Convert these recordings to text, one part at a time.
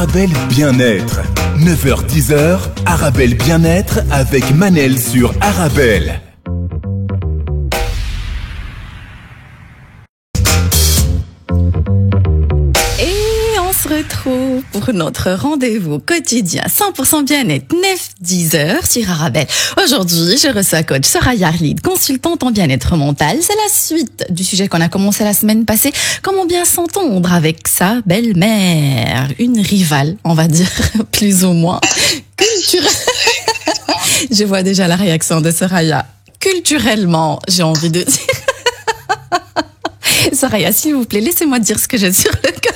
Arabelle Bien-être. 9h-10h, Arabelle Bien-être avec Manel sur Arabelle. Se retrouve pour notre rendez-vous quotidien 100% bien-être 9-10h sur Arabelle. Aujourd'hui, je reçois coach Soraya Arlid, consultante en bien-être mental. C'est la suite du sujet qu'on a commencé la semaine passée. Comment bien s'entendre avec sa belle-mère, une rivale, on va dire, plus ou moins culturelle. Je vois déjà la réaction de Soraya. Culturellement, j'ai envie de dire. Soraya, s'il vous plaît, laissez-moi dire ce que j'ai sur le cœur.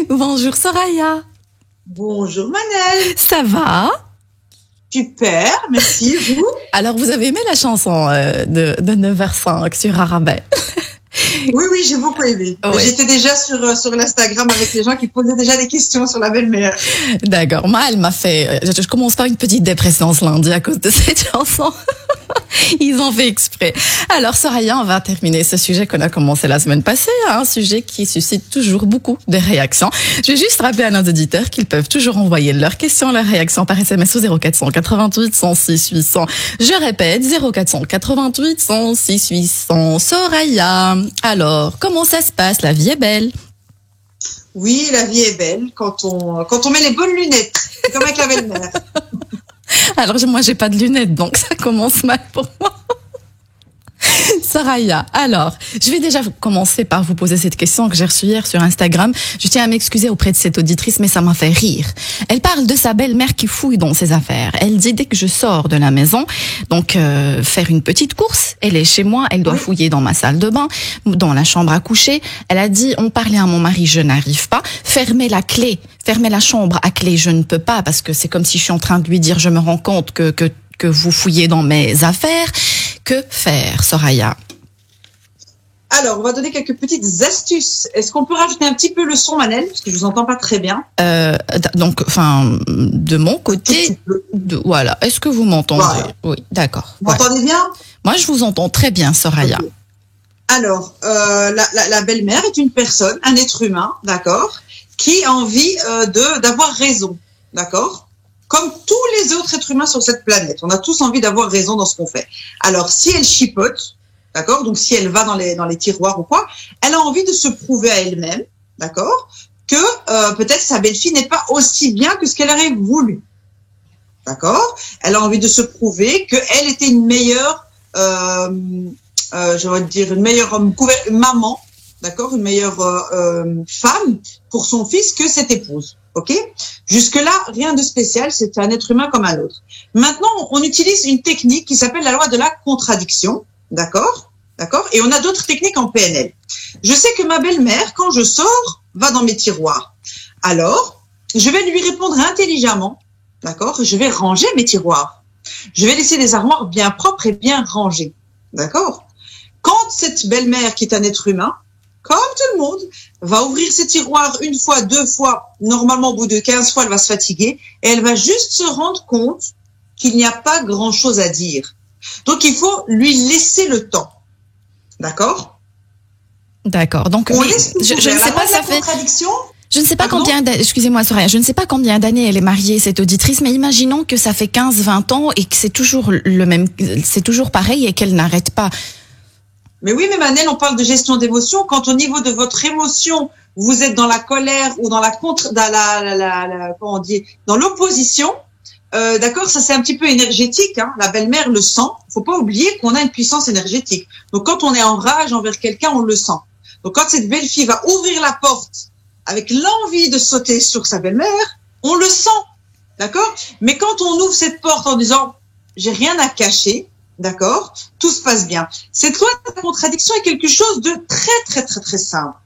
Bonjour Soraya. Bonjour Manel. Ça va? Super, merci, vous? Alors, vous avez aimé la chanson de 9h05 sur Arabelle? Oui, j'ai beaucoup aimé. Oui. J'étais déjà sur l'Instagram avec les gens qui posaient déjà des questions sur la belle-mère. D'accord. Moi, elle m'a fait... Je commence par une petite dépression ce lundi à cause de cette chanson. Ils ont fait exprès. Alors, Soraya, on va terminer ce sujet qu'on a commencé la semaine passée, un sujet qui suscite toujours beaucoup de réactions. Je vais juste rappeler à nos auditeurs qu'ils peuvent toujours envoyer leurs questions, leurs réactions par SMS au 0488 106 800. Je répète, 0488 106 800. Soraya, alors, comment ça se passe? La vie est belle? Oui, la vie est belle quand on met les bonnes lunettes. C'est comme avec la belle-mère. Alors, moi, j'ai pas de lunettes, donc ça commence mal pour moi. Soraya, alors, je vais déjà commencer par vous poser cette question que j'ai reçue hier sur Instagram. Je tiens à m'excuser auprès de cette auditrice, mais ça m'a fait rire. Elle parle de sa belle-mère qui fouille dans ses affaires. Elle dit, dès que je sors de la maison, donc faire une petite course, elle est chez moi, elle doit fouiller dans ma salle de bain, dans la chambre à coucher. Elle a dit, on parlait à mon mari, je n'arrive pas. Fermer la chambre à clé, je ne peux pas, parce que c'est comme si je suis en train de lui dire, je me rends compte que vous fouillez dans mes affaires. Que faire, Soraya? Alors, on va donner quelques petites astuces. Est-ce qu'on peut rajouter un petit peu le son, Manel? Parce que je vous entends pas très bien. Donc, de mon côté, voilà. Est-ce que vous m'entendez? Voilà. Oui, d'accord. Vous m'entendez bien? Moi, je vous entends très bien, Soraya. Okay. Alors, la belle-mère est une personne, un être humain, d'accord, qui a envie d'avoir raison, d'accord? Comme tous les autres êtres humains sur cette planète. On a tous envie d'avoir raison dans ce qu'on fait. Alors, si elle chipote, d'accord, donc si elle va dans les tiroirs ou quoi, elle a envie de se prouver à elle-même, d'accord, que peut-être sa belle-fille n'est pas aussi bien que ce qu'elle aurait voulu. D'accord? Elle a envie de se prouver qu'elle était une meilleure, je vais dire, une meilleure maman, d'accord, une meilleure femme pour son fils que cette épouse. Ok? Jusque-là, rien de spécial, c'est un être humain comme un autre. Maintenant, on utilise une technique qui s'appelle la loi de la contradiction, d'accord? D'accord? Et on a d'autres techniques en PNL. Je sais que ma belle-mère, quand je sors, va dans mes tiroirs. Alors, je vais lui répondre intelligemment, d'accord? Je vais ranger mes tiroirs. Je vais laisser les armoires bien propres et bien rangées, d'accord? Quand cette belle-mère, qui est un être humain, comme tout le monde, va ouvrir ses tiroirs une fois, deux fois, normalement au bout de 15 fois, elle va se fatiguer et elle va juste se rendre compte qu'il n'y a pas grand-chose à dire. Donc, il faut lui laisser le temps. D'accord? D'accord. Donc, je ne sais pas, ça fait... Je ne sais pas excusez-moi Soraya, je ne sais pas combien d'années elle est mariée, cette auditrice, mais imaginons que ça fait 15-20 ans et que c'est toujours c'est toujours pareil et qu'elle n'arrête pas. Mais oui, mais Manel, on parle de gestion d'émotion. Quand au niveau de votre émotion, vous êtes dans la colère ou dans comment on dit, dans l'opposition, d'accord, ça c'est un petit peu énergétique, hein. La belle-mère le sent. Faut pas oublier qu'on a une puissance énergétique. Donc quand on est en rage envers quelqu'un, on le sent. Donc quand cette belle-fille va ouvrir la porte avec l'envie de sauter sur sa belle-mère, on le sent, d'accord? Mais quand on ouvre cette porte en disant j'ai rien à cacher, d'accord, tout se passe bien. Cette loi de la contradiction est quelque chose de très, très, très, très simple.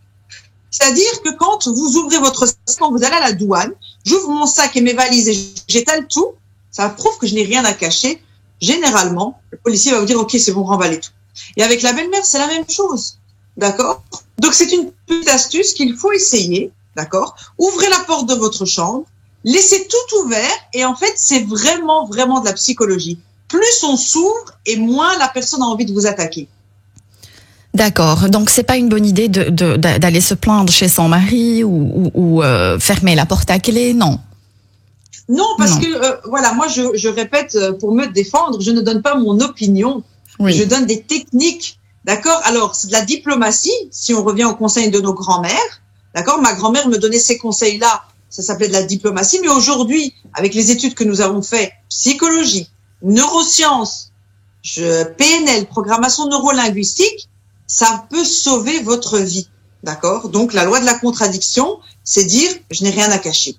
C'est-à-dire que quand vous ouvrez votre sac, quand vous allez à la douane, j'ouvre mon sac et mes valises et j'étale tout, ça prouve que je n'ai rien à cacher. Généralement, le policier va vous dire, OK, c'est bon, remballez tout. Et avec la belle-mère, c'est la même chose. D'accord? Donc, c'est une petite astuce qu'il faut essayer. D'accord? Ouvrez la porte de votre chambre, laissez tout ouvert et en fait, c'est vraiment, vraiment de la psychologie. Plus on s'ouvre et moins la personne a envie de vous attaquer. D'accord. Donc c'est pas une bonne idée d'aller se plaindre chez son mari ou fermer la porte à clé, non. Non, parce que voilà, moi je répète pour me défendre, je ne donne pas mon opinion, je donne des techniques, d'accord. Alors c'est de la diplomatie. Si on revient au conseil de nos grands-mères, d'accord. Ma grand-mère me donnait ces conseils-là. Ça s'appelait de la diplomatie. Mais aujourd'hui, avec les études que nous avons fait, psychologie, neurosciences, PNL, programmation neurolinguistique, ça peut sauver votre vie, d'accord. Donc la loi de la contradiction, c'est dire je n'ai rien à cacher.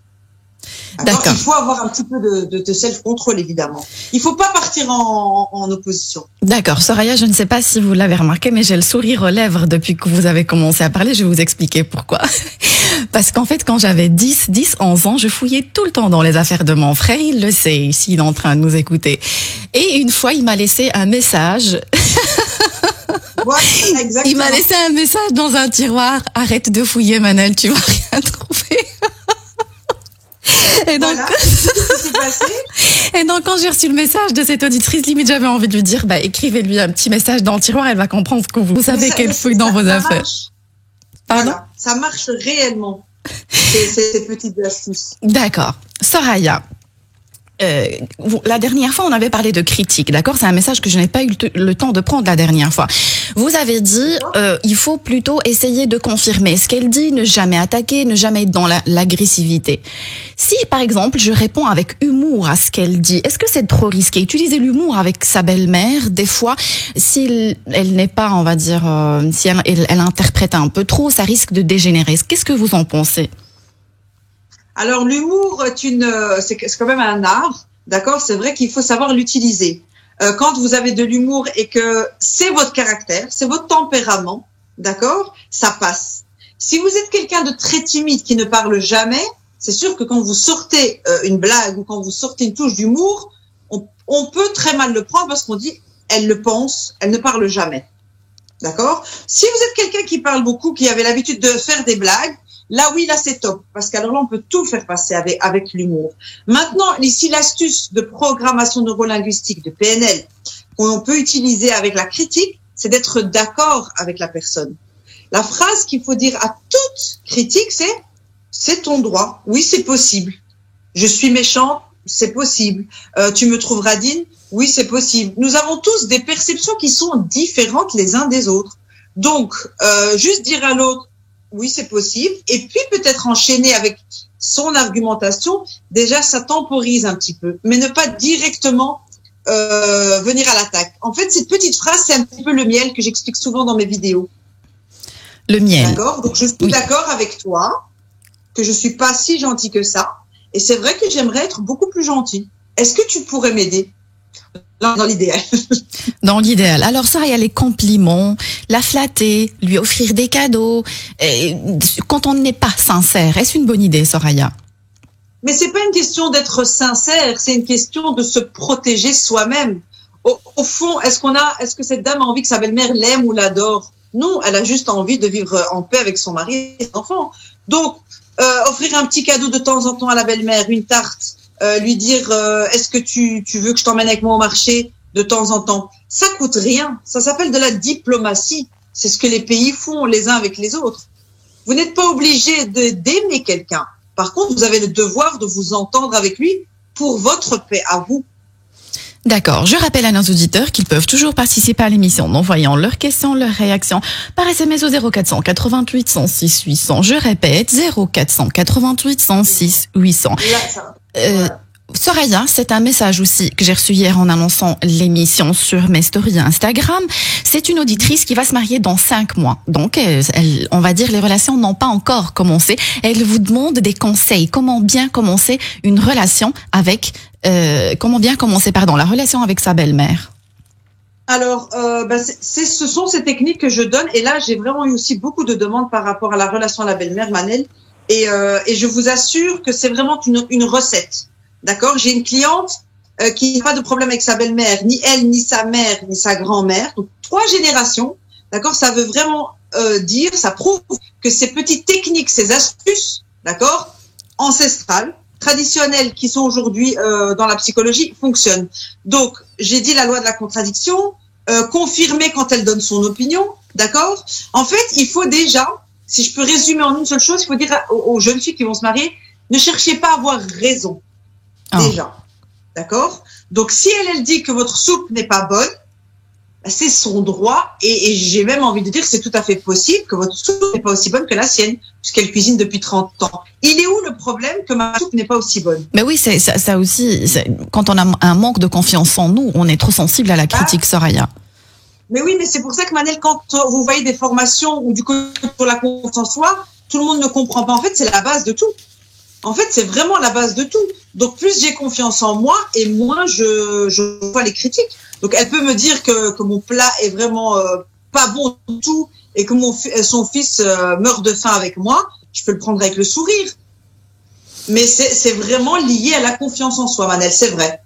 D'accord. Il faut avoir un petit peu de self-control, évidemment. Il faut pas partir en opposition. D'accord. Soraya, je ne sais pas si vous l'avez remarqué, mais j'ai le sourire aux lèvres depuis que vous avez commencé à parler. Je vais vous expliquer pourquoi. Parce qu'en fait, quand j'avais 11 ans, je fouillais tout le temps dans les affaires de mon frère. Il le sait, ici, il est en train de nous écouter. Et une fois, il m'a laissé un message. Ouais, exactement. Il m'a laissé un message dans un tiroir. Arrête de fouiller, Manel, tu vas rien trouver. Et donc, voilà. Qu'est-ce qui s'est passé? Et donc, quand j'ai reçu le message de cette auditrice, limite, j'avais envie de lui dire, écrivez-lui un petit message dans le tiroir, elle va comprendre que vous savez qu'elle fouille dans vos affaires. Marche. Pardon? Voilà, ça marche réellement, ces petites astuces. D'accord. Soraya. La dernière fois, on avait parlé de critique, d'accord? C'est un message que je n'ai pas eu le temps de prendre la dernière fois. Vous avez dit, il faut plutôt essayer de confirmer ce qu'elle dit, ne jamais attaquer, ne jamais être dans l'agressivité. Si, par exemple, je réponds avec humour à ce qu'elle dit, est-ce que c'est trop risqué? Utiliser l'humour avec sa belle-mère, des fois, si elle n'est pas, on va dire, si elle interprète un peu trop, ça risque de dégénérer. Qu'est-ce que vous en pensez? Alors l'humour c'est quand même un art, d'accord. C'est vrai qu'il faut savoir l'utiliser. Quand vous avez de l'humour et que c'est votre caractère, c'est votre tempérament, d'accord, ça passe. Si vous êtes quelqu'un de très timide qui ne parle jamais, c'est sûr que quand vous sortez une blague ou quand vous sortez une touche d'humour, on peut très mal le prendre parce qu'on dit elle le pense, elle ne parle jamais, d'accord. Si vous êtes quelqu'un qui parle beaucoup, qui avait l'habitude de faire des blagues, là, oui, là, c'est top. Parce qu'alors là, on peut tout faire passer avec l'humour. Maintenant, ici, l'astuce de programmation neurolinguistique, de PNL, qu'on peut utiliser avec la critique, c'est d'être d'accord avec la personne. La phrase qu'il faut dire à toute critique, c'est ton droit. Oui, c'est possible. Je suis méchante, c'est possible. Tu me trouves radine, oui, c'est possible. Nous avons tous des perceptions qui sont différentes les uns des autres. Donc, juste dire à l'autre, oui, c'est possible. Et puis peut-être enchaîner avec son argumentation. Déjà, ça temporise un petit peu, mais ne pas directement venir à l'attaque. En fait, cette petite phrase, c'est un petit peu le miel que j'explique souvent dans mes vidéos. Le miel. D'accord. Donc, je suis d'accord avec toi que je suis pas si gentil que ça. Et c'est vrai que j'aimerais être beaucoup plus gentil. Est-ce que tu pourrais m'aider? Dans l'idéal. Dans l'idéal. Alors, Soraya, les compliments, la flatter, lui offrir des cadeaux, quand on n'est pas sincère, est-ce une bonne idée, Soraya? Mais c'est pas une question d'être sincère, c'est une question de se protéger soi-même. Au fond, est-ce que cette dame a envie que sa belle-mère l'aime ou l'adore? Non, elle a juste envie de vivre en paix avec son mari et ses enfants. Donc, offrir un petit cadeau de temps en temps à la belle-mère, une tarte, lui dire est-ce que tu veux que je t'emmène avec moi au marché de temps en temps, ça coûte rien. Ça s'appelle de la diplomatie. C'est ce que les pays font les uns avec les autres. Vous n'êtes pas obligé d'aimer quelqu'un. Par contre, vous avez le devoir de vous entendre avec lui pour votre paix à vous. D'accord. Je rappelle à nos auditeurs qu'ils peuvent toujours participer à l'émission en envoyant leurs questions, leurs réactions par SMS au 0488 106 800. Je répète, 0488 106 800. Soraya, c'est un message aussi que j'ai reçu hier en annonçant l'émission sur mes stories Instagram. C'est une auditrice qui va se marier dans 5 mois. Donc, on va dire, les relations n'ont pas encore commencé. Elle vous demande des conseils. Comment bien commencer une relation avec, la relation avec sa belle-mère? Alors, ce sont ces techniques que je donne. Et là, j'ai vraiment eu aussi beaucoup de demandes par rapport à la relation à la belle-mère, Manel. Et je vous assure que c'est vraiment une recette. D'accord, j'ai une cliente qui n'a pas de problème avec sa belle-mère, ni elle, ni sa mère, ni sa grand-mère. Donc 3 générations. D'accord, ça veut vraiment dire, ça prouve que ces petites techniques, ces astuces, d'accord, ancestrales, traditionnelles, qui sont aujourd'hui dans la psychologie, fonctionnent. Donc j'ai dit la loi de la contradiction, confirmer quand elle donne son opinion, D'accord? En fait, il faut déjà, si je peux résumer en une seule chose, il faut dire aux jeunes filles qui vont se marier, ne cherchez pas à avoir raison. Déjà. D'accord? Donc, si elle dit que votre soupe n'est pas bonne, c'est son droit, et j'ai même envie de dire que c'est tout à fait possible que votre soupe n'est pas aussi bonne que la sienne, puisqu'elle cuisine depuis 30 ans. Il est où le problème que ma soupe n'est pas aussi bonne? Mais oui, ça aussi, quand on a un manque de confiance en nous, on est trop sensible à la critique, Soraya. Mais oui, mais c'est pour ça que Manel, quand vous voyez des formations ou du coup pour la confiance en soi, tout le monde ne comprend pas. En fait, c'est la base de tout. En fait, c'est vraiment la base de tout. Donc, plus j'ai confiance en moi et moins je vois les critiques. Donc, elle peut me dire que mon plat est vraiment pas bon du tout et que son fils meurt de faim avec moi. Je peux le prendre avec le sourire. Mais c'est vraiment lié à la confiance en soi, Manel, c'est vrai.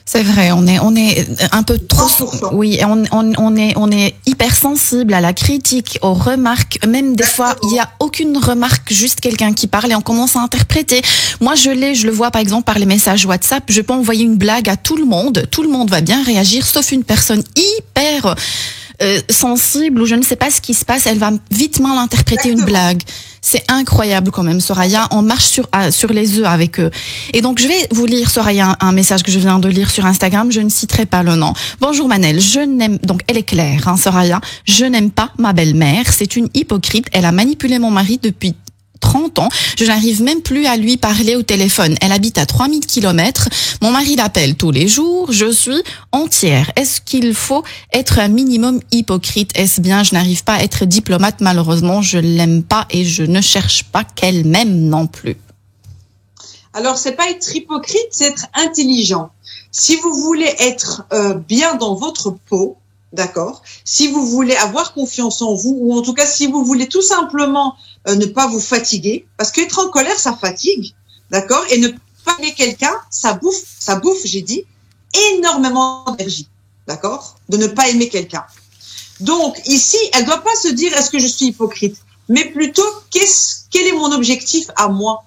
C'est vrai, on est un peu trop, 100%. oui, on est hypersensible à la critique, aux remarques, même des fois, il y a aucune remarque, juste quelqu'un qui parle et on commence à interpréter. Moi, je le vois par exemple par les messages WhatsApp, je peux envoyer une blague à tout le monde va bien réagir, sauf une personne hyper sensible ou je ne sais pas ce qui se passe, elle va vite mal interpréter une blague. C'est incroyable quand même, Soraya. On marche sur les œufs avec eux. Et donc, je vais vous lire, Soraya, un message que je viens de lire sur Instagram. Je ne citerai pas le nom. Bonjour Manel, donc elle est claire, hein, Soraya. Je n'aime pas ma belle-mère. C'est une hypocrite. Elle a manipulé mon mari depuis 30 ans. Je n'arrive même plus à lui parler au téléphone. Elle habite à 3000 kilomètres. Mon mari l'appelle tous les jours. Je suis entière. Est-ce qu'il faut être un minimum hypocrite? Est-ce bien? Je n'arrive pas à être diplomate. Malheureusement, je l'aime pas et je ne cherche pas qu'elle m'aime non plus. Alors, c'est pas être hypocrite, c'est être intelligent. Si vous voulez être bien dans votre peau, d'accord, si vous voulez avoir confiance en vous, ou en tout cas si vous voulez tout simplement ne pas vous fatiguer, parce qu'être en colère, ça fatigue, d'accord, et ne pas aimer quelqu'un, ça bouffe, j'ai dit, énormément d'énergie, d'accord, de ne pas aimer quelqu'un. Donc ici, elle doit pas se dire est-ce que je suis hypocrite, mais plutôt quel est mon objectif à moi?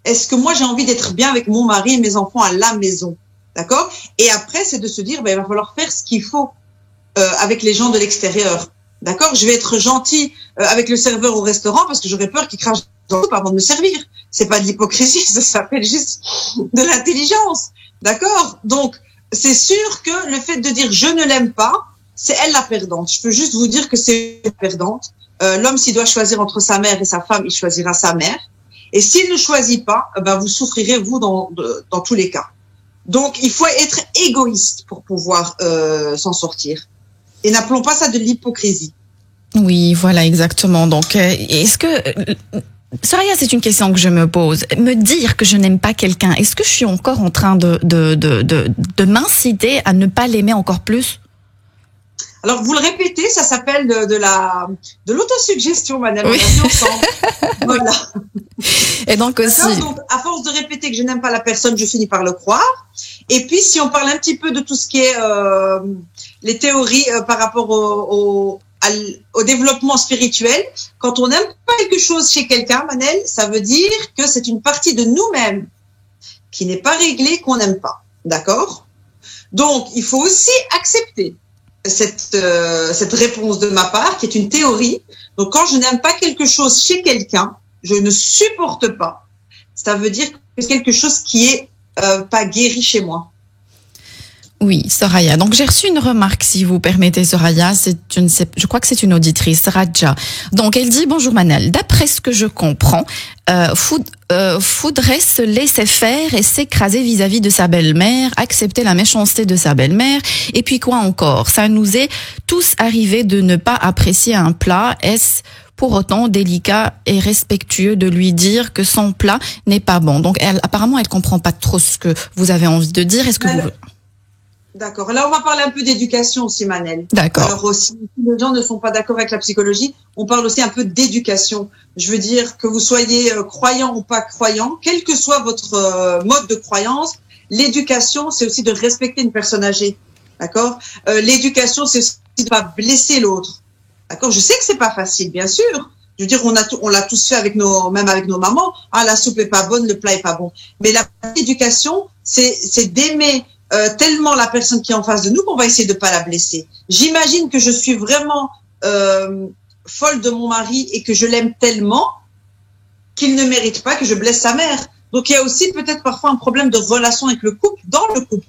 Est-ce que moi j'ai envie d'être bien avec mon mari et mes enfants à la maison, d'accord? Et après, c'est de se dire il va falloir faire ce qu'il faut avec les gens de l'extérieur. D'accord? Je vais être gentil avec le serveur au restaurant parce que j'aurais peur qu'il crache dans l'eau avant de me servir. C'est pas de l'hypocrisie, ça s'appelle juste de l'intelligence. D'accord? Donc, c'est sûr que le fait de dire je ne l'aime pas, c'est elle la perdante. Je peux juste vous dire que c'est la perdante. L'homme, s'il doit choisir entre sa mère et sa femme, il choisira sa mère. Et s'il ne choisit pas, vous souffrirez, vous, dans tous les cas. Donc, il faut être égoïste pour pouvoir s'en sortir. Et n'appelons pas ça de l'hypocrisie. Oui, voilà, exactement. Donc, est-ce que... Soraya, c'est une question que je me pose. Me dire que je n'aime pas quelqu'un, est-ce que je suis encore en train de m'inciter à ne pas l'aimer encore plus? Alors, vous le répétez, ça s'appelle de l'autosuggestion, madame. On a vu ensemble. Voilà. Et donc aussi... Donc, à force de répéter que je n'aime pas la personne, je finis par le croire. Et puis, si on parle un petit peu de tout ce qui est les théories par rapport au développement spirituel, quand on n'aime pas quelque chose chez quelqu'un, Manel, ça veut dire que c'est une partie de nous-mêmes qui n'est pas réglée, qu'on n'aime pas. D'accord? Donc, il faut aussi accepter cette réponse de ma part, qui est une théorie. Donc, quand je n'aime pas quelque chose chez quelqu'un, je ne supporte pas. Ça veut dire que c'est quelque chose qui est pas guéri chez moi. Oui, Soraya. Donc, j'ai reçu une remarque, si vous permettez, Soraya. Je crois que c'est une auditrice, Raja. Donc, elle dit, bonjour Manel. D'après ce que je comprends, faudrait se laisser faire et s'écraser vis-à-vis de sa belle-mère, accepter la méchanceté de sa belle-mère. Et puis quoi encore? Ça nous est tous arrivé de ne pas apprécier un plat. Est-ce pour autant délicat et respectueux de lui dire que son plat n'est pas bon? Donc, apparemment, elle comprend pas trop ce que vous avez envie de dire. Est-ce que vous... D'accord. Là, on va parler un peu d'éducation aussi, Manel. D'accord. Alors aussi, si les gens ne sont pas d'accord avec la psychologie, on parle aussi un peu d'éducation. Je veux dire que vous soyez croyant ou pas croyant, quel que soit votre mode de croyance, l'éducation, c'est aussi de respecter une personne âgée. D'accord? L'éducation, c'est aussi de ne pas blesser l'autre. D'accord? Je sais que c'est pas facile, bien sûr. Je veux dire, on l'a tous fait même avec nos mamans. Ah, la soupe est pas bonne, le plat est pas bon. Mais l'éducation, c'est d'aimer tellement la personne qui est en face de nous qu'on va essayer de pas la blesser. J'imagine que je suis vraiment folle de mon mari et que je l'aime tellement qu'il ne mérite pas que je blesse sa mère. Donc il y a aussi peut-être parfois un problème de relation avec le couple, dans le couple.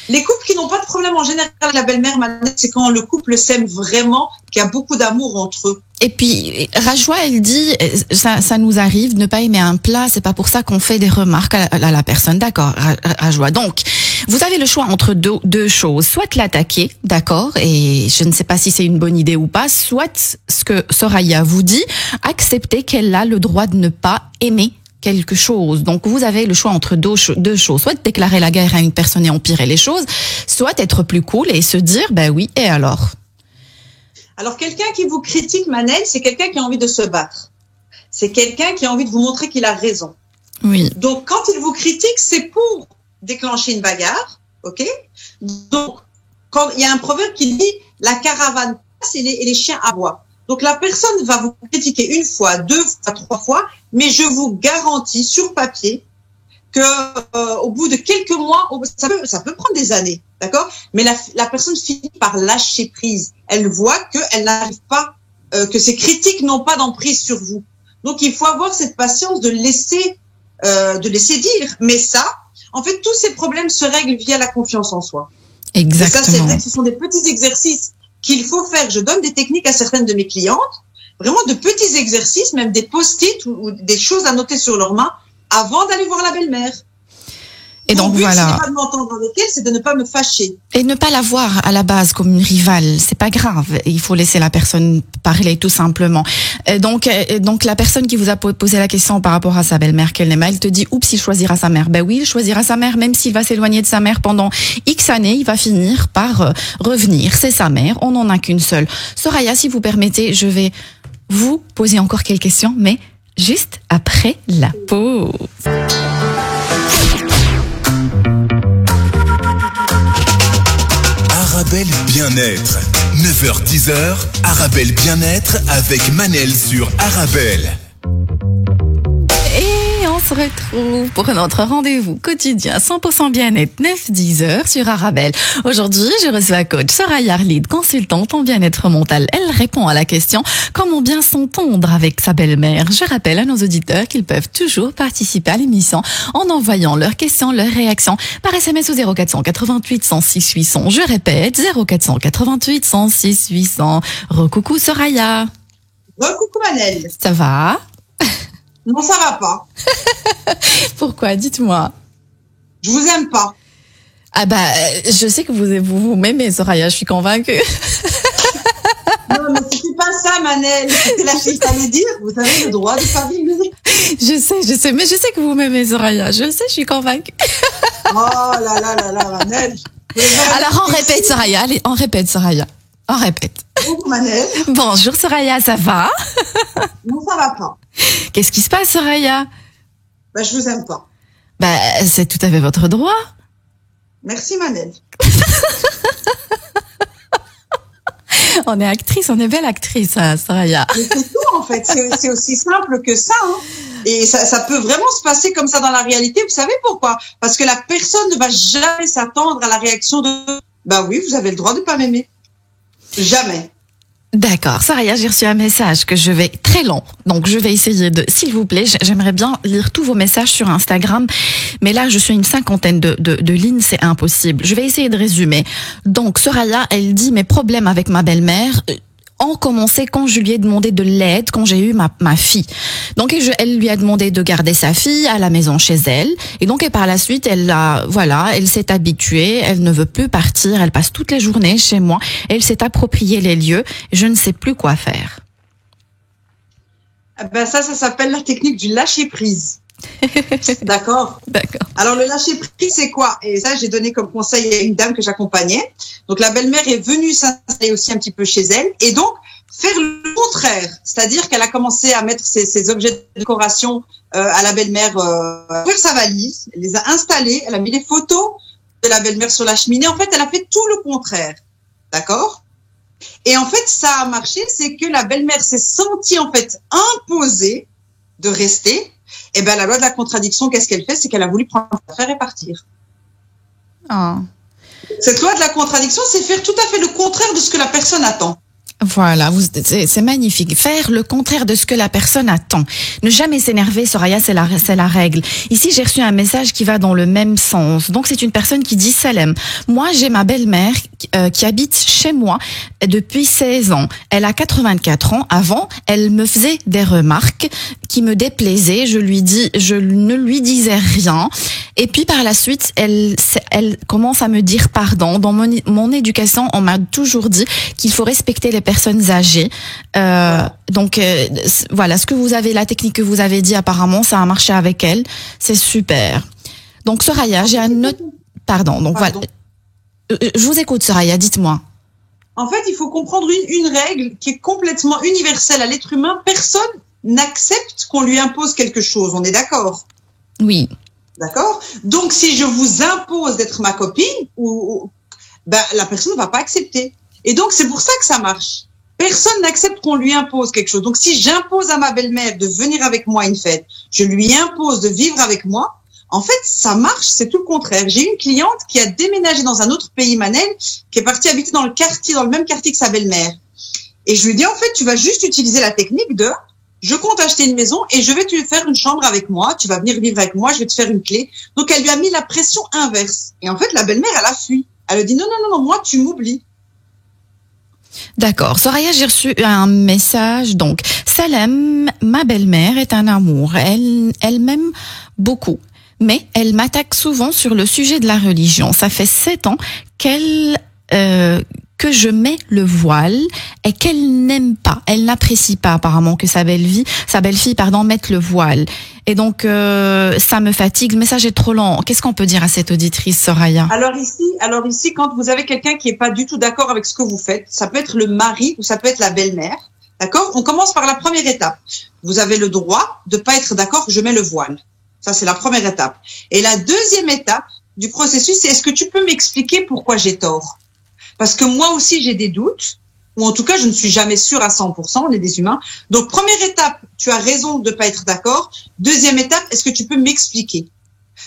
Les couples qui n'ont pas de problème en général avec la belle-mère, c'est quand le couple s'aime vraiment, qu'il y a beaucoup d'amour entre eux. Et puis, Rajwa, elle dit, ça nous arrive de ne pas aimer un plat, c'est pas pour ça qu'on fait des remarques à la personne. D'accord, Rajwa. Donc, vous avez le choix entre deux choses. Soit l'attaquer, d'accord, et je ne sais pas si c'est une bonne idée ou pas, soit ce que Soraya vous dit, accepter qu'elle a le droit de ne pas aimer quelque chose. Donc, vous avez le choix entre deux choses. Soit déclarer la guerre à une personne et empirer les choses, soit être plus cool et se dire, ben oui, et alors? Alors, quelqu'un qui vous critique, Manel, c'est quelqu'un qui a envie de se battre. C'est quelqu'un qui a envie de vous montrer qu'il a raison. Oui. Donc, quand il vous critique, c'est pour déclencher une bagarre, ok? Donc, quand il y a un proverbe qui dit, la caravane passe et les chiens aboient. Donc, la personne va vous critiquer une fois, deux fois, trois fois, mais je vous garantis sur papier que au bout de quelques mois, ça peut prendre des années, d'accord? Mais la personne finit par lâcher prise. Elle voit qu'elle n'arrive pas, que ses critiques n'ont pas d'emprise sur vous. Donc, il faut avoir cette patience de laisser dire. Mais ça, en fait, tous ces problèmes se règlent via la confiance en soi. Exactement. Et ça, c'est vrai que ce sont des petits exercices qu'il faut faire. Je donne des techniques à certaines de mes clientes, vraiment de petits exercices, même des post-it ou des choses à noter sur leurs mains avant d'aller voir la belle-mère. Et donc voilà. Ce n'est pas de m'entendre avec elle, c'est de ne pas me fâcher. Et ne pas la voir à la base comme une rivale, c'est pas grave. Il faut laisser la personne parler tout simplement. Donc la personne qui vous a posé la question par rapport à sa belle-mère qu'elle n'aime pas, elle te dit oups, il choisira sa mère. Ben oui, il choisira sa mère, même s'il va s'éloigner de sa mère pendant X années, il va finir par revenir. C'est sa mère, on n'en a qu'une seule. Soraya, si vous permettez, je vais vous poser encore quelques questions, mais juste après la pause. Arabelle Bien-être. 9h-10h, Arabelle Bien-être avec Manel sur Arabelle. Et on se retrouve pour notre rendez-vous quotidien 100% bien-être 9-10h sur Arabelle. Aujourd'hui, je reçois coach Soraya Arlid, consultante en bien-être mental. Elle répond à la question comment bien s'entendre avec sa belle-mère. Je rappelle à nos auditeurs qu'ils peuvent toujours participer à l'émission en envoyant leurs questions, leurs réactions par SMS au 0488 106 800. Je répète, 0488 106 800. Recoucou Soraya. Recoucou Manel. Ça va? Non, ça va pas. Pourquoi? Dites-moi. Je vous aime pas. Ah bah, je sais que vous m'aimez, Soraya, je suis convaincue. Non, mais c'est pas ça, Manel. C'est la fille à le dire. Vous avez le droit de pas vivre. Je sais, mais je sais que vous m'aimez, Soraya. Je le sais, je suis convaincue. Oh là là là là, Manel. Alors, on répète, Soraya. Allez, on répète, Soraya. On répète. Bonjour, Manel. Bonjour, Soraya, ça va? Non, ça va pas. Qu'est-ce qui se passe, Soraya? Bah, je vous aime pas. Bah, c'est tout à fait votre droit. Merci, Manel. On est actrice, on est belle actrice, hein, Soraya. Mais c'est tout, en fait. C'est aussi simple que ça, hein. Et ça peut vraiment se passer comme ça dans la réalité. Vous savez pourquoi? Parce que la personne ne va jamais s'attendre à la réaction de bah oui, vous avez le droit de pas m'aimer. Jamais. D'accord, Soraya, j'ai reçu un message que je vais très long, donc je vais essayer de, s'il vous plaît, j'aimerais bien lire tous vos messages sur Instagram, mais là je suis à une cinquantaine de lignes, c'est impossible. Je vais essayer de résumer. Donc Soraya, elle dit mes problèmes avec ma belle-mère ont commencé quand je lui ai demandé de l'aide quand j'ai eu ma fille. Donc elle lui a demandé de garder sa fille à la maison chez elle, et donc et par la suite elle s'est habituée, elle ne veut plus partir, elle passe toutes les journées chez moi, elle s'est approprié les lieux, je ne sais plus quoi faire. Ben ça s'appelle la technique du lâcher prise. D'accord. D'accord. Alors le lâcher prise c'est quoi? Et ça j'ai donné comme conseil à une dame que j'accompagnais. Donc la belle-mère est venue s'installer aussi un petit peu chez elle et donc faire le contraire, c'est-à-dire qu'elle a commencé à mettre ses objets de décoration à la belle-mère, faire sa valise, elle les a installés, elle a mis les photos de la belle-mère sur la cheminée. En fait, elle a fait tout le contraire, d'accord? Et en fait, ça a marché, c'est que la belle-mère s'est sentie en fait imposée de rester. Et ben la loi de la contradiction, qu'est-ce qu'elle fait? C'est qu'elle a voulu prendre sa affaire et partir. Oh. Cette loi de la contradiction, c'est faire tout à fait le contraire de ce que la personne attend. Voilà, c'est magnifique. Faire le contraire de ce que la personne attend. Ne jamais s'énerver, Soraya, c'est la règle. Ici, j'ai reçu un message qui va dans le même sens. Donc, c'est une personne qui dit Salem. Moi, j'ai ma belle-mère qui habite chez moi depuis 16 ans. Elle a 84 ans. Avant, elle me faisait des remarques qui me déplaisaient. Je ne lui disais rien. Et puis, par la suite, elle commence à me dire pardon. Dans mon éducation, on m'a toujours dit qu'il faut respecter les personnes âgées. Donc voilà, ce que vous avez, la technique que vous avez dit, apparemment, ça a marché avec elle. C'est super. Donc Soraya, j'ai un autre... Pardon. Donc voilà. Je vous écoute, Soraya, dites-moi. En fait, il faut comprendre une règle qui est complètement universelle à l'être humain. Personne n'accepte qu'on lui impose quelque chose. On est d'accord? Oui. D'accord? Donc, si je vous impose d'être ma copine, la personne ne va pas accepter. Et donc, c'est pour ça que ça marche. Personne n'accepte qu'on lui impose quelque chose. Donc, si j'impose à ma belle-mère de venir avec moi à une fête, je lui impose de vivre avec moi, en fait, ça marche, c'est tout le contraire. J'ai une cliente qui a déménagé dans un autre pays, Manel, qui est partie habiter dans le même quartier que sa belle-mère. Et je lui dis, en fait, tu vas juste utiliser la technique de, je compte acheter une maison et je vais te faire une chambre avec moi, tu vas venir vivre avec moi, je vais te faire une clé. Donc, elle lui a mis la pression inverse. Et en fait, la belle-mère, elle a fui. Elle a dit, non, moi, tu m'oublies. D'accord. Soraya, j'ai reçu un message. Donc, Salem, ma belle-mère est un amour. Elle m'aime beaucoup. Mais elle m'attaque souvent sur le sujet de la religion. Ça fait 7 ans que je mets le voile et qu'elle n'aime pas. Elle n'apprécie pas apparemment que sa belle-fille, mette le voile. Et donc, ça me fatigue. Le message est trop lent. Qu'est-ce qu'on peut dire à cette auditrice, Soraya? Alors ici, quand vous avez quelqu'un qui est pas du tout d'accord avec ce que vous faites, ça peut être le mari ou ça peut être la belle-mère. D'accord? On commence par la première étape. Vous avez le droit de pas être d'accord, je mets le voile. Ça, c'est la première étape. Et la deuxième étape du processus, c'est est-ce que tu peux m'expliquer pourquoi j'ai tort? Parce que moi aussi, j'ai des doutes, ou en tout cas, je ne suis jamais sûre à 100%, on est des humains. Donc, première étape, tu as raison de pas être d'accord. Deuxième étape, est-ce que tu peux m'expliquer?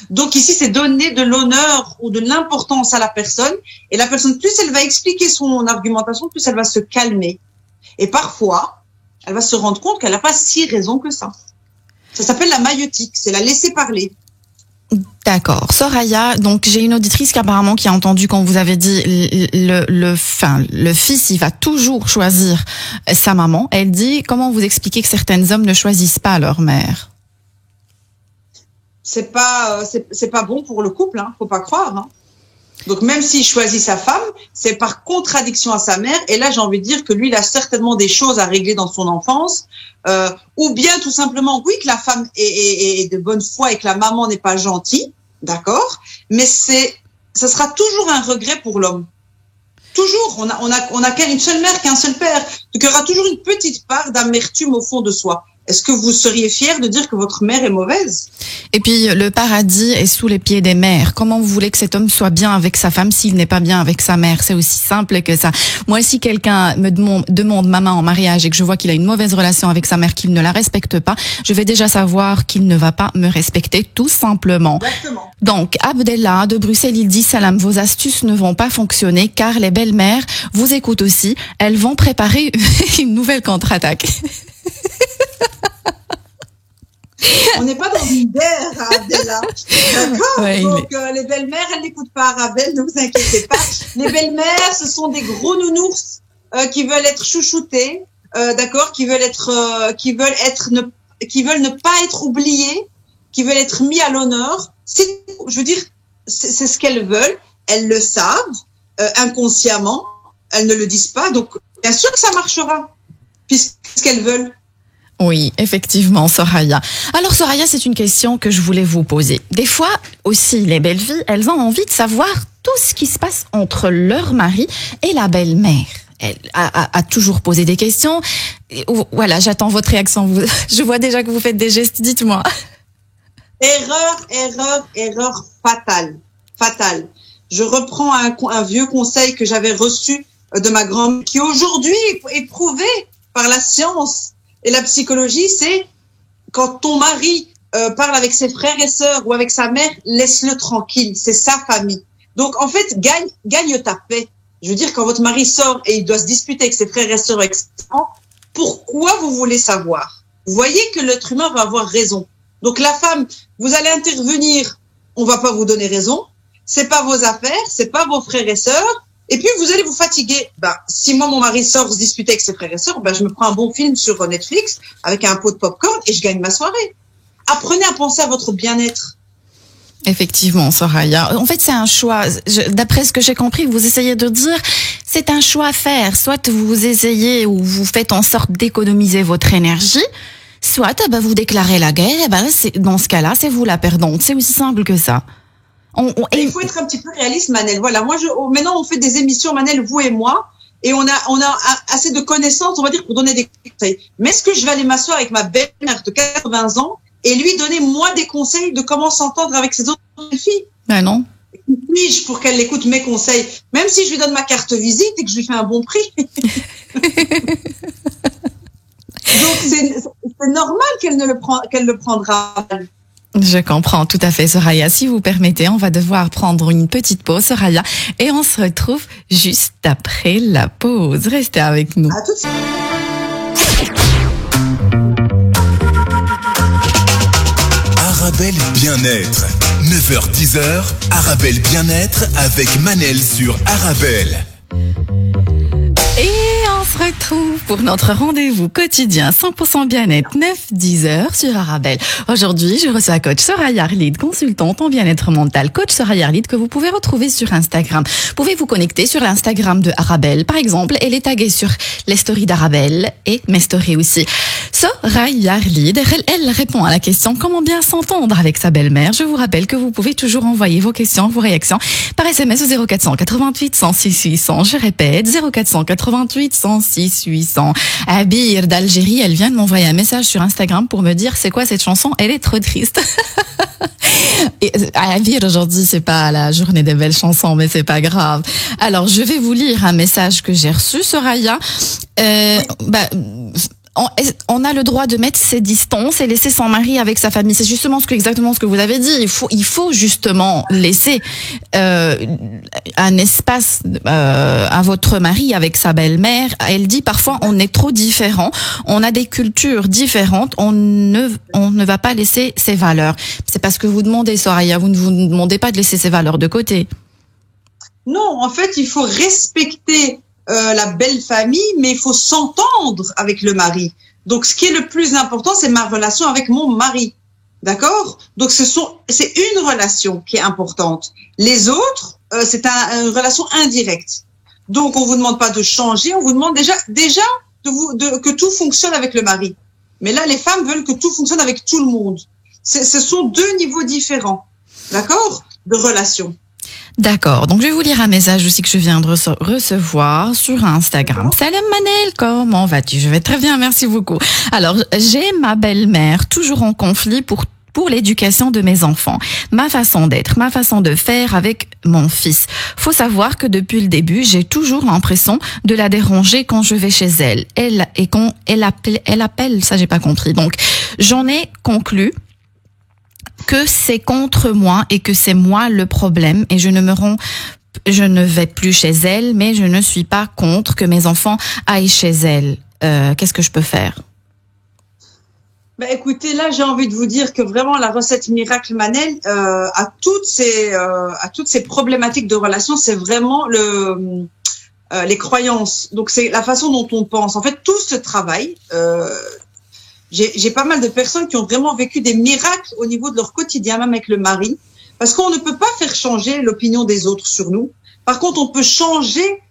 Donc ici, c'est donner de l'honneur ou de l'importance à la personne. Et la personne, plus elle va expliquer son argumentation, plus elle va se calmer. Et parfois, elle va se rendre compte qu'elle n'a pas si raison que ça. Ça s'appelle la maïeutique, c'est la laisser parler. D'accord. Soraya, donc j'ai une auditrice qui a entendu quand vous avez dit le fils, il va toujours choisir sa maman. Elle dit, comment vous expliquez que certains hommes ne choisissent pas leur mère? C'est pas bon pour le couple, hein, faut pas croire, hein. Donc même s'il choisit sa femme, c'est par contradiction à sa mère. Et là, j'ai envie de dire que lui, il a certainement des choses à régler dans son enfance, ou bien tout simplement, oui, que la femme est de bonne foi et que la maman n'est pas gentille, d'accord. Mais ça sera toujours un regret pour l'homme. Toujours, on a qu'une seule mère, qu'un seul père. Donc il y aura toujours une petite part d'amertume au fond de soi. Est-ce que vous seriez fier de dire que votre mère est mauvaise? Et puis, le paradis est sous les pieds des mères. Comment vous voulez que cet homme soit bien avec sa femme s'il n'est pas bien avec sa mère? C'est aussi simple que ça. Moi, si quelqu'un me demande ma main en mariage et que je vois qu'il a une mauvaise relation avec sa mère, qu'il ne la respecte pas, je vais déjà savoir qu'il ne va pas me respecter, tout simplement. Exactement. Donc, Abdellah de Bruxelles, il dit, Salam, vos astuces ne vont pas fonctionner car les belles-mères vous écoutent aussi. Elles vont préparer une nouvelle contre-attaque. On n'est pas dans une guerre, Abdellah. D'accord? Ouais, donc, les belles-mères, elles n'écoutent pas Arabelle, ne vous inquiétez pas. Les belles-mères, ce sont des gros nounours qui veulent être chouchoutés, d'accord, qui veulent ne pas être oubliés, qui veulent être mis à l'honneur. Je veux dire, c'est ce qu'elles veulent. Elles le savent inconsciemment. Elles ne le disent pas. Donc, bien sûr que ça marchera, puisqu'elles veulent. Oui, effectivement, Soraya. Alors, Soraya, c'est une question que je voulais vous poser. Des fois, aussi, les belles filles, elles ont envie de savoir tout ce qui se passe entre leur mari et la belle-mère. Elle a toujours posé des questions. Voilà, j'attends votre réaction. Je vois déjà que vous faites des gestes, dites-moi. Erreur fatale. Je reprends un vieux conseil que j'avais reçu de ma grand-mère, qui aujourd'hui est prouvé par la science et la psychologie, c'est quand ton mari parle avec ses frères et sœurs ou avec sa mère, laisse-le tranquille, c'est sa famille. Donc en fait, gagne ta paix. Je veux dire, quand votre mari sort et il doit se disputer avec ses frères et sœurs, avec ses parents, pourquoi vous voulez savoir? Vous voyez que l'être humain va avoir raison. Donc la femme, vous allez intervenir, on va pas vous donner raison. C'est pas vos affaires, c'est pas vos frères et sœurs. Et puis vous allez vous fatiguer. Si moi mon mari sort se disputer avec ses frères et sœurs, je me prends un bon film sur Netflix avec un pot de popcorn et je gagne ma soirée. Apprenez à penser à votre bien-être. Effectivement, Soraya. En fait, c'est un choix. D'après ce que j'ai compris, vous essayez de dire, c'est un choix à faire. Soit vous essayez ou vous faites en sorte d'économiser votre énergie, soit vous déclarez la guerre. Dans ce cas-là, c'est vous la perdante. C'est aussi simple que ça. Il faut être un petit peu réaliste, Manel. Voilà, maintenant on fait des émissions, Manel, vous et moi, et on a assez de connaissances, on va dire, pour donner des conseils. Mais est-ce que je vais aller m'asseoir avec ma belle-mère de 80 ans et lui donner moi des conseils de comment s'entendre avec ses autres filles? Non. Puis-je pour qu'elle écoute mes conseils, même si je lui donne ma carte visite et que je lui fais un bon prix? Donc c'est normal qu'elle le prendra mal. Je comprends tout à fait, Soraya. Si vous permettez, on va devoir prendre une petite pause, Soraya, et on se retrouve juste après la pause. Restez avec nous. À tout de suite. Arabelle Bien-être. 9h-10h, Arabelle Bien-être avec Manel sur Arabelle. Et on se retrouve pour notre rendez-vous quotidien 100% bien-être 9-10h sur Arabelle. Aujourd'hui, je reçois coach Soraya Arlid, consultante en bien-être mental. Coach Soraya Arlid que vous pouvez retrouver sur Instagram. Vous pouvez vous connecter sur l'Instagram de Arabelle. Par exemple, elle est taguée sur les stories d'Arabelle et mes stories aussi. Soraya Arlid, elle répond à la question comment bien s'entendre avec sa belle-mère. Je vous rappelle que vous pouvez toujours envoyer vos questions, vos réactions par SMS au 0488 106 800. Je répète, 0488 106 800. Abir d'Algérie, elle vient de m'envoyer un message sur Instagram pour me dire c'est quoi cette chanson, elle est trop triste. Et Abir, aujourd'hui, c'est pas la journée des belles chansons, mais c'est pas grave. Alors, je vais vous lire un message que j'ai reçu, Soraya. On a le droit de mettre ses distances et laisser son mari avec sa famille. C'est justement exactement ce que vous avez dit. Il faut justement laisser un espace à votre mari avec sa belle-mère. Elle dit parfois on est trop différents, on a des cultures différentes, on ne va pas laisser ses valeurs. C'est pas ce que vous demandez, Soraya. Vous ne vous demandez pas de laisser ses valeurs de côté. Non, en fait, il faut respecter la belle famille, mais il faut s'entendre avec le mari. Donc, ce qui est le plus important, c'est ma relation avec mon mari. D'accord? Donc, c'est une relation qui est importante. Les autres, c'est une relation indirecte. Donc, on vous demande pas de changer, on vous demande déjà que tout fonctionne avec le mari. Mais là, les femmes veulent que tout fonctionne avec tout le monde. Ce sont deux niveaux différents. D'accord? De relation. D'accord, donc je vais vous lire un message aussi que je viens de recevoir sur Instagram. Salam Manel, comment vas-tu? Je vais très bien, merci beaucoup. Alors, j'ai ma belle-mère toujours en conflit pour l'éducation de mes enfants, ma façon d'être, ma façon de faire avec mon fils. Faut savoir que depuis le début, j'ai toujours l'impression de la déranger quand je vais chez elle. Elle appelle, ça j'ai pas compris. Donc, j'en ai conclu que c'est contre moi et que c'est moi le problème et je ne vais plus chez elle, mais je ne suis pas contre que mes enfants aillent chez elle. Qu'est-ce que je peux faire? Écoutez, là, j'ai envie de vous dire que vraiment la recette miracle Manel à toutes ces problématiques de relations, c'est vraiment les croyances. Donc c'est la façon dont on pense. En fait, tout ce travail. J'ai pas mal de personnes qui ont vraiment vécu des miracles au niveau de leur quotidien, même avec le mari, parce qu'on ne peut pas faire changer l'opinion des autres sur nous. Par contre, on peut changer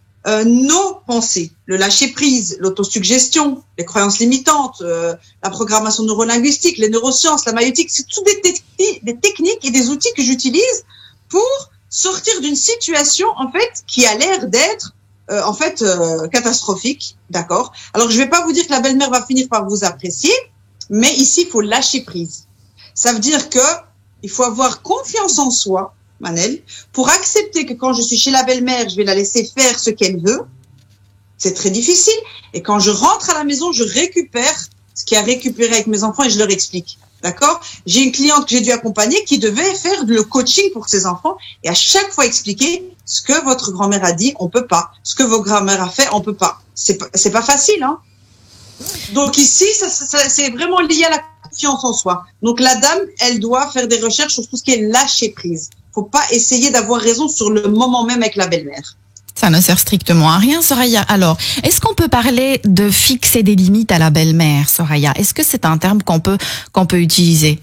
nos pensées, le lâcher prise, l'autosuggestion, les croyances limitantes, la programmation neurolinguistique, les neurosciences, la maïeutique. C'est toutes des techniques et des outils que j'utilise pour sortir d'une situation en fait qui a l'air d'être catastrophique, d'accord? Alors, je vais pas vous dire que la belle-mère va finir par vous apprécier, mais ici, il faut lâcher prise. Ça veut dire que il faut avoir confiance en soi, Manel, pour accepter que quand je suis chez la belle-mère, je vais la laisser faire ce qu'elle veut. C'est très difficile. Et quand je rentre à la maison, je récupère ce qu'il y a récupéré avec mes enfants et je leur explique. D'accord? J'ai une cliente que j'ai dû accompagner qui devait faire le coaching pour ses enfants et à chaque fois expliquer ce que votre grand-mère a dit, on peut pas. Ce que vos grand-mères a fait, on peut pas. C'est pas facile, hein? Donc ici, c'est vraiment lié à la confiance en soi. Donc la dame, elle doit faire des recherches sur tout ce qui est lâcher prise. Faut pas essayer d'avoir raison sur le moment même avec la belle-mère. Ça ne sert strictement à rien, Soraya. Alors, est-ce qu'on peut parler de fixer des limites à la belle-mère, Soraya? Est-ce que c'est un terme qu'on peut utiliser?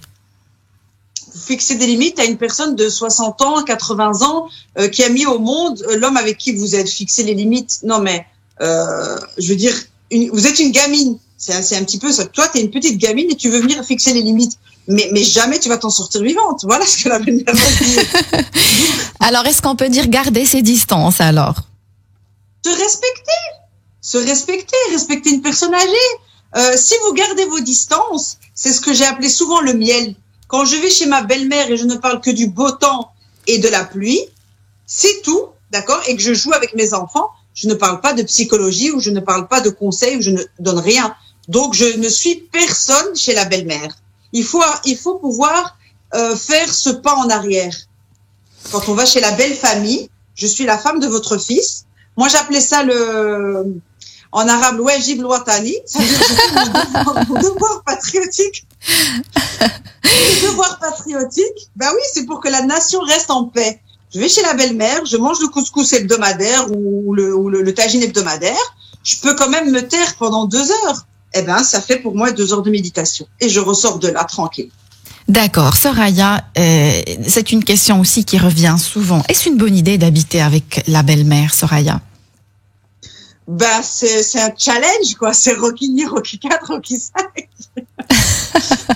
Fixer des limites à une personne de 60 ans, 80 ans, qui a mis au monde l'homme avec qui vous êtes. Fixer les limites. Non, mais, je veux dire, vous êtes une gamine. C'est un petit peu ça. Toi, t'es une petite gamine et tu veux venir fixer les limites. Mais jamais tu vas t'en sortir vivante. Voilà ce que la belle-mère dit. Alors, est-ce qu'on peut dire garder ses distances, alors? Se respecter une personne âgée. Si vous gardez vos distances, c'est ce que j'ai appelé souvent le miel. Quand je vais chez ma belle-mère et je ne parle que du beau temps et de la pluie, c'est tout, d'accord? Et que je joue avec mes enfants, je ne parle pas de psychologie ou je ne parle pas de conseils ou je ne donne rien. Donc, je ne suis personne chez la belle-mère. Il faut pouvoir faire ce pas en arrière. Quand on va chez la belle famille, je suis la femme de votre fils. Moi, j'appelais ça en arabe, wajib al-watani. Ça veut dire que je fais mon devoir patriotique. Le devoir patriotique, ben oui, c'est pour que la nation reste en paix. Je vais chez la belle-mère, je mange le couscous hebdomadaire ou le tagine hebdomadaire. Je peux quand même me taire pendant 2 heures. Eh ben, ça fait pour moi 2 heures de méditation. Et je ressors de là tranquille. D'accord. Soraya, c'est une question aussi qui revient souvent. Est-ce une bonne idée d'habiter avec la belle-mère, Soraya? Ben, c'est un challenge, quoi. C'est Rocky 4, Rocky 5.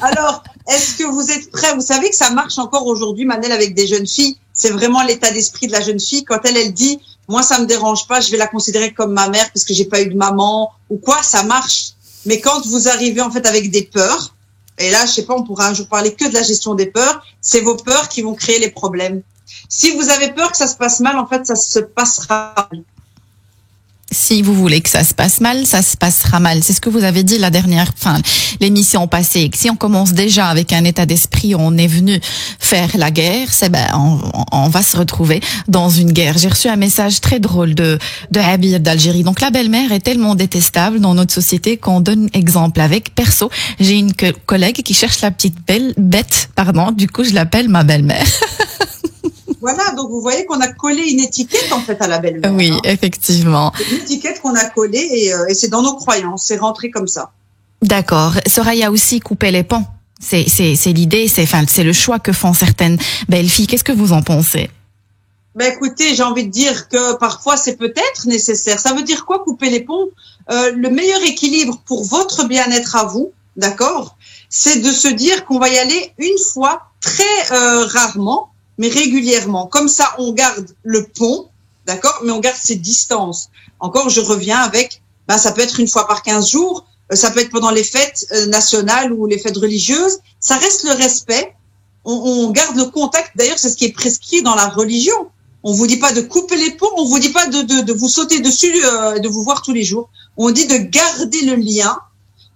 Alors, est-ce que vous êtes prêts? Vous savez que ça marche encore aujourd'hui, Manel, avec des jeunes filles. C'est vraiment l'état d'esprit de la jeune fille. Quand elle dit, moi, ça me dérange pas, je vais la considérer comme ma mère parce que j'ai pas eu de maman ou quoi, ça marche. Mais quand vous arrivez, en fait, avec des peurs, et là, je sais pas, on pourra un jour parler que de la gestion des peurs, c'est vos peurs qui vont créer les problèmes. Si vous avez peur que ça se passe mal, en fait, ça se passera mal. Si vous voulez que ça se passe mal, ça se passera mal. C'est ce que vous avez dit l'émission passée. Si on commence déjà avec un état d'esprit où on est venu faire la guerre, on va se retrouver dans une guerre. J'ai reçu un message très drôle de Habib d'Algérie. Donc la belle-mère est tellement détestable dans notre société qu'on donne exemple avec. Perso, j'ai une collègue qui cherche la petite bête, du coup je l'appelle ma belle-mère. Voilà, donc vous voyez qu'on a collé une étiquette en fait à la belle-mère. Oui, effectivement. C'est une étiquette qu'on a collée et c'est dans nos croyances, c'est rentré comme ça. D'accord. Soraya aussi couper les ponts. C'est l'idée, c'est le choix que font certaines belles filles. Qu'est-ce que vous en pensez? Ben écoutez, j'ai envie de dire que parfois c'est peut-être nécessaire. Ça veut dire quoi couper les ponts? Le meilleur équilibre pour votre bien-être à vous, d'accord, c'est de se dire qu'on va y aller une fois très rarement, mais régulièrement. Comme ça, on garde le pont, d'accord, mais on garde ses distances. Encore, je reviens avec, ça peut être une fois par 15 jours, ça peut être pendant les fêtes nationales ou les fêtes religieuses. Ça reste le respect. On garde le contact. D'ailleurs, c'est ce qui est prescrit dans la religion. On vous dit pas de couper les ponts, on vous dit pas de vous sauter dessus, de vous voir tous les jours. On dit de garder le lien,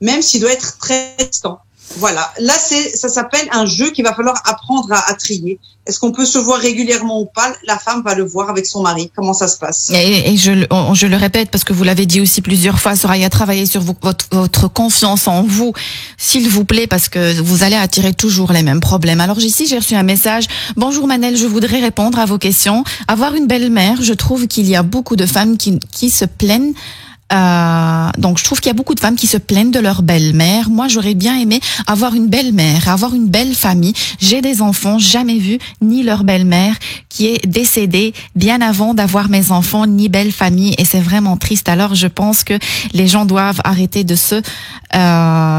même s'il doit être très distant. Voilà. Là, ça s'appelle un jeu qu'il va falloir apprendre à trier. Est-ce qu'on peut se voir régulièrement ou pas? La femme va le voir avec son mari. Comment ça se passe? Et je le répète parce que vous l'avez dit aussi plusieurs fois, Soraya, travaillez sur votre confiance en vous, s'il vous plaît, parce que vous allez attirer toujours les mêmes problèmes. Alors ici, j'ai reçu un message. Bonjour Manel, je voudrais répondre à vos questions. Avoir une belle-mère, je trouve qu'il y a beaucoup de femmes qui se plaignent. Donc je trouve qu'il y a beaucoup de femmes qui se plaignent de leur belle-mère. Moi, j'aurais bien aimé avoir une belle-mère, avoir une belle famille. J'ai des enfants, jamais vu ni leur belle-mère qui est décédée bien avant d'avoir mes enfants, ni belle famille, et c'est vraiment triste. Alors je pense que les gens doivent arrêter de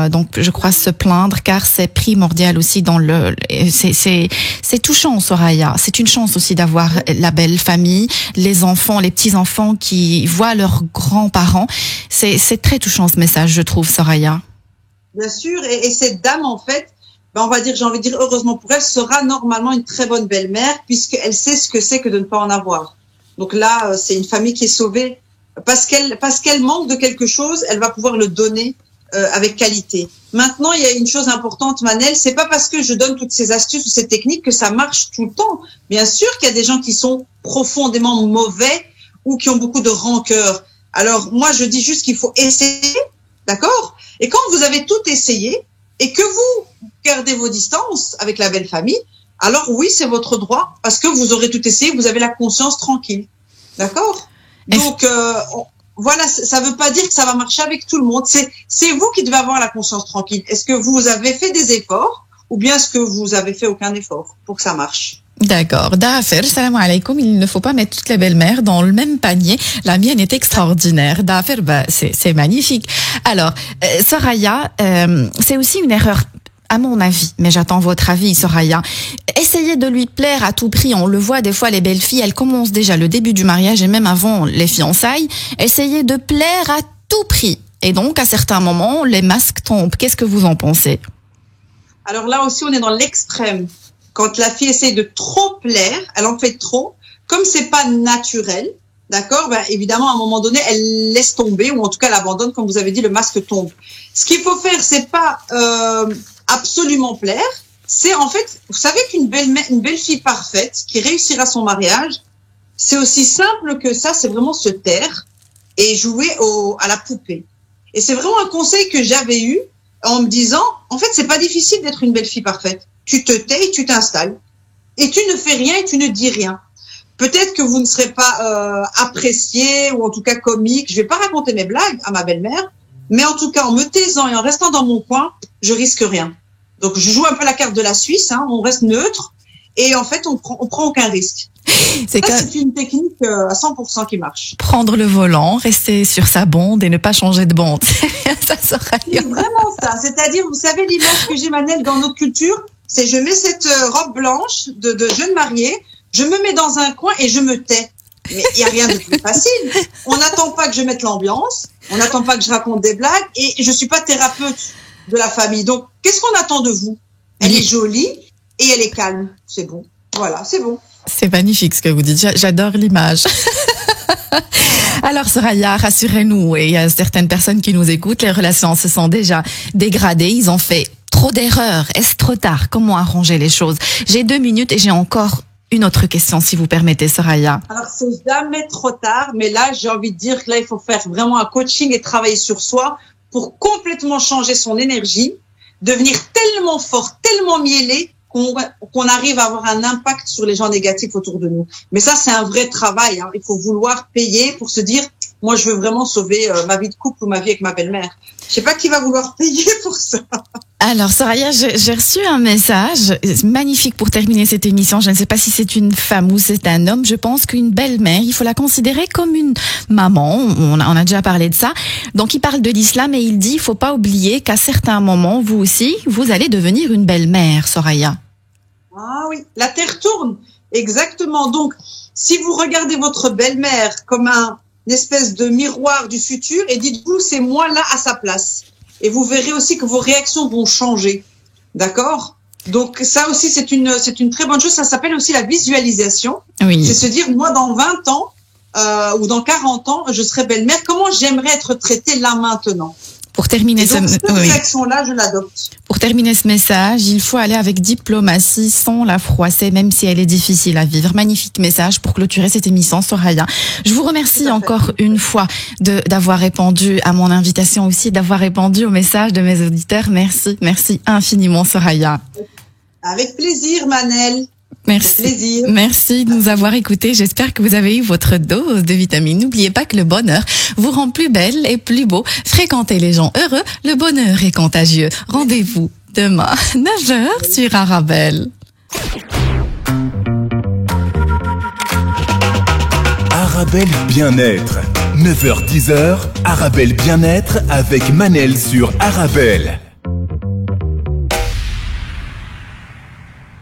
donc je crois se plaindre, car c'est primordial aussi c'est touchant, Soraya. C'est une chance aussi d'avoir la belle famille, les enfants, les petits-enfants qui voient leurs grands-parents. C'est très touchant ce message, je trouve, Soraya. Bien sûr, et cette dame, en fait, j'ai envie de dire, heureusement pour elle, sera normalement une très bonne belle-mère, puisqu'elle sait ce que c'est que de ne pas en avoir. Donc là, c'est une famille qui est sauvée. Parce qu'elle manque de quelque chose, elle va pouvoir le donner avec qualité. Maintenant, il y a une chose importante, Manel, c'est pas parce que je donne toutes ces astuces ou ces techniques que ça marche tout le temps. Bien sûr qu'il y a des gens qui sont profondément mauvais ou qui ont beaucoup de rancœur. Alors, moi, je dis juste qu'il faut essayer, d'accord? Et quand vous avez tout essayé et que vous gardez vos distances avec la belle famille, alors oui, c'est votre droit parce que vous aurez tout essayé, vous avez la conscience tranquille. D'accord? Donc, voilà, ça veut pas dire que ça va marcher avec tout le monde. C'est vous qui devez avoir la conscience tranquille. Est-ce que vous avez fait des efforts ou bien est-ce que vous avez fait aucun effort pour que ça marche? D'accord. Dafer, salam alaikum. Il ne faut pas mettre toutes les belles-mères dans le même panier. La mienne est extraordinaire. Dafer, c'est magnifique. Alors, Soraya, c'est aussi une erreur, à mon avis, mais j'attends votre avis, Soraya. Essayez de lui plaire à tout prix. On le voit des fois, les belles filles, elles commencent déjà le début du mariage et même avant les fiançailles. Essayez de plaire à tout prix. Et donc, à certains moments, les masques tombent. Qu'est-ce que vous en pensez? Alors là aussi, on est dans l'extrême. Quand la fille essaie de trop plaire, elle en fait trop. Comme c'est pas naturel, d'accord, évidemment, à un moment donné, elle laisse tomber ou en tout cas, elle abandonne. Comme vous avez dit, le masque tombe. Ce qu'il faut faire, c'est pas absolument plaire. C'est en fait, vous savez qu'une belle fille parfaite qui réussira son mariage, c'est aussi simple que ça. C'est vraiment se taire et jouer à la poupée. Et c'est vraiment un conseil que j'avais eu en me disant, en fait, c'est pas difficile d'être une belle fille parfaite. Tu te tais et tu t'installes. Et tu ne fais rien et tu ne dis rien. Peut-être que vous ne serez pas apprécié ou en tout cas comique. Je vais pas raconter mes blagues à ma belle-mère, mais en tout cas, en me taisant et en restant dans mon coin, je risque rien. Donc, je joue un peu la carte de la Suisse, hein, on reste neutre et en fait, on prend aucun risque. C'est une technique à 100% qui marche. Prendre le volant, rester sur sa bande et ne pas changer de bande. Ça sera c'est vraiment ça. C'est-à-dire, vous savez, l'image que j'ai, Manel, dans notre culture, c'est je mets cette robe blanche de jeune mariée, je me mets dans un coin et je me tais. Mais il n'y a rien de plus facile. On n'attend pas que je mette l'ambiance, on n'attend pas que je raconte des blagues et je suis pas thérapeute de la famille. Donc, qu'est-ce qu'on attend de vous? Elle est jolie et elle est calme. C'est bon. Voilà, c'est bon. C'est magnifique ce que vous dites. J'adore l'image. Alors, Soraya, rassurez-nous, et il y a certaines personnes qui nous écoutent, les relations se sont déjà dégradées, ils ont fait trop d'erreurs. Est-ce trop tard? Comment arranger les choses? J'ai 2 minutes et j'ai encore une autre question, si vous permettez, Soraya. Alors, c'est jamais trop tard, mais là, j'ai envie de dire que là, il faut faire vraiment un coaching et travailler sur soi pour complètement changer son énergie, devenir tellement fort, tellement mielé, qu'on arrive à avoir un impact sur les gens négatifs autour de nous. Mais ça, c'est un vrai travail, hein. Il faut vouloir payer pour se dire, moi, je veux vraiment sauver ma vie de couple ou ma vie avec ma belle-mère. Je sais pas qui va vouloir payer pour ça. Alors, Soraya, j'ai reçu un message magnifique pour terminer cette émission. Je ne sais pas si c'est une femme ou c'est un homme. Je pense qu'une belle-mère, il faut la considérer comme une maman. On a déjà parlé de ça. Donc, il parle de l'islam et il dit, il faut pas oublier qu'à certains moments, vous aussi, vous allez devenir une belle-mère, Soraya. Ah oui, la terre tourne. Exactement. Donc, si vous regardez votre belle-mère comme une espèce de miroir du futur et dites-vous, c'est moi là à sa place. Et vous verrez aussi que vos réactions vont changer. D'accord? Donc, ça aussi, c'est une très bonne chose. Ça s'appelle aussi la visualisation. Oui. C'est se dire, moi, dans 20 ans, ou dans 40 ans, je serai belle-mère. Comment j'aimerais être traitée là maintenant? Pour terminer cette réaction-là, je l'adopte. Pour terminer ce message, il faut aller avec diplomatie sans la froisser, même si elle est difficile à vivre. Magnifique message pour clôturer cette émission, Soraya. Je vous remercie encore une fois d'avoir répondu à mon invitation aussi, d'avoir répondu au message de mes auditeurs. Merci, merci infiniment, Soraya. Avec plaisir, Manel. Merci. Merci de nous avoir écoutés. J'espère que vous avez eu votre dose de vitamines. N'oubliez pas que le bonheur vous rend plus belle et plus beau. Fréquentez les gens heureux. Le bonheur est contagieux. Rendez-vous demain, 9h sur Arabelle. Arabelle Bien-être. 9h-10h, Arabelle Bien-être avec Manel sur Arabelle.